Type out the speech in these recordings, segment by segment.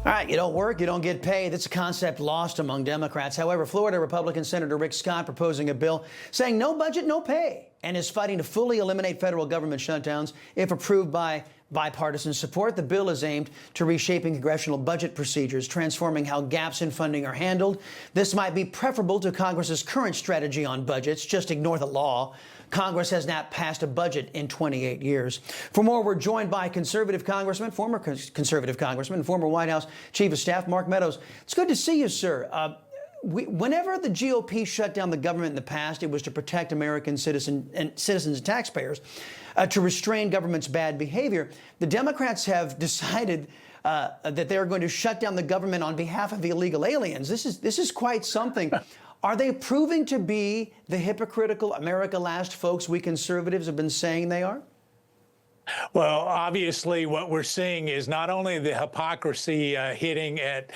All right, you don't work, you don't get paid. That's a concept lost among Democrats. However, Florida Republican Senator Rick Scott proposing a bill saying no budget, no pay, and is fighting to fully eliminate federal government shutdowns if approved by bipartisan support. The bill is aimed to reshaping congressional budget procedures, transforming how gaps in funding are handled. This might be preferable to Congress's current strategy on budgets, just ignore the law. Congress has not passed a budget in 28 years. For more, we're joined by former conservative congressman, and former White House Chief of Staff Mark Meadows. It's good to see you, sir. Whenever the GOP shut down the government in the past, it was to protect American citizens and taxpayers, to restrain government's bad behavior. The Democrats have decided that they're going to shut down the government on behalf of illegal aliens. This is quite something. Are they proving to be the hypocritical America Last folks we conservatives have been saying they are? Well, obviously, what we're seeing is not only the hypocrisy hitting at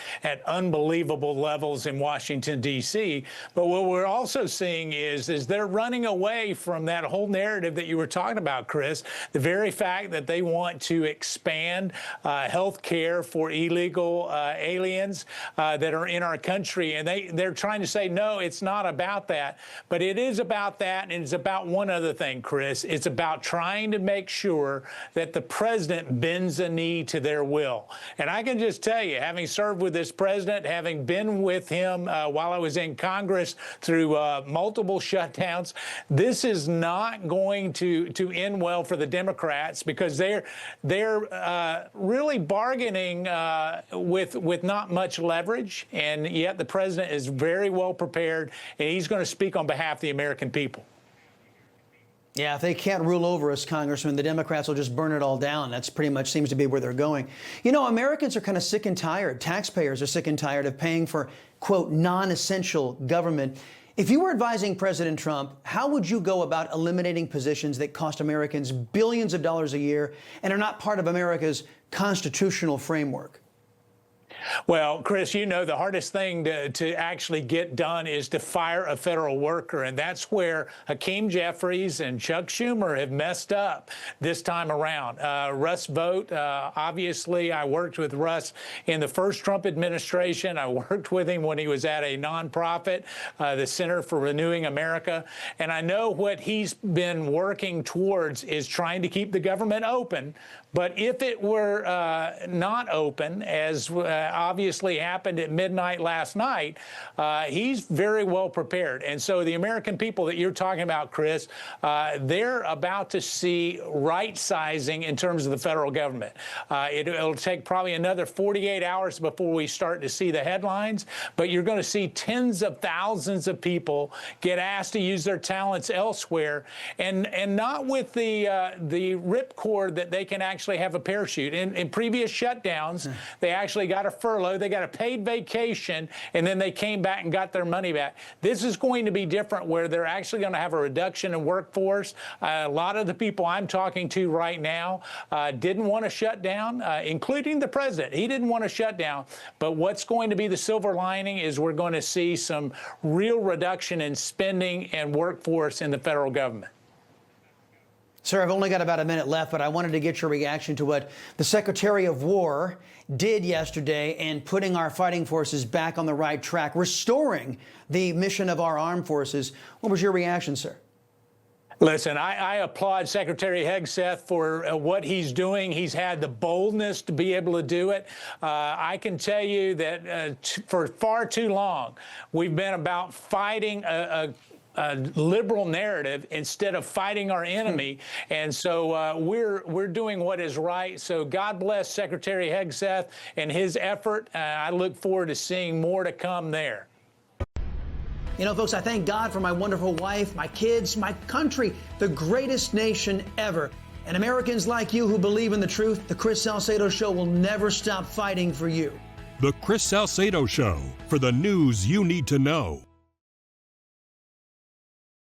unbelievable levels in Washington, D.C., but what we're also seeing is they're running away from that whole narrative that you were talking about, Chris. The very fact that they want to expand health care for illegal aliens that are in our country, and they're trying to say, no, it's not about that. But it is about that, and it's about one other thing, Chris. It's about trying to make sure that the president bends a knee to their will. And I can just tell you, having served with this president, having been with him while I was in Congress through multiple shutdowns, this is not going to end well for the Democrats, because they're really bargaining with not much leverage, and yet the president is very well prepared, and he's going to speak on behalf of the American people. Yeah, if they can't rule over us, Congressman, the Democrats will just burn it all down. That's pretty much seems to be where they're going. You know, Americans are kind of sick and tired. Taxpayers are sick and tired of paying for, quote, non-essential government. If you were advising President Trump, how would you go about eliminating positions that cost Americans billions of dollars a year and are not part of America's constitutional framework? Well, Chris, you know, the hardest thing to actually get done is to fire a federal worker. And that's where Hakeem Jeffries and Chuck Schumer have messed up this time around. Russ Vought, obviously, I worked with Russ in the first Trump administration. I worked with him when he was at a nonprofit, the Center for Renewing America. And I know what he's been working towards is trying to keep the government open. But if it were not open, as obviously happened at midnight last night, he's very well prepared. And so the American people that you're talking about, Chris, they're about to see right-sizing in terms of the federal government. It'll take probably another 48 hours before we start to see the headlines, but you're going to see tens of thousands of people get asked to use their talents elsewhere, and not with the ripcord that they can actually have a parachute. In previous shutdowns, they actually got a furlough, they got a paid vacation, and then they came back and got their money back. This is going to be different, where they're actually going to have a reduction in workforce. A lot of the people I'm talking to right now didn't want to shut down, including the president. He didn't want to shut down. But what's going to be the silver lining is we're going to see some real reduction in spending and workforce in the federal government. Sir, I've only got about a minute left, but I wanted to get your reaction to what the Secretary of War did yesterday in putting our fighting forces back on the right track, restoring the mission of our armed forces. What was your reaction, sir? Listen, I applaud Secretary Hegseth for what he's doing. He's had the boldness to be able to do it. I can tell you that for far too long, we've been about fighting a liberal narrative instead of fighting our enemy. And so we're doing what is right. So God bless Secretary Hegseth and his effort. I look forward to seeing more to come there. You know, folks, I thank God for my wonderful wife, my kids, my country, the greatest nation ever. And Americans like you who believe in the truth, the Chris Salcedo Show will never stop fighting for you. The Chris Salcedo Show, for the news you need to know.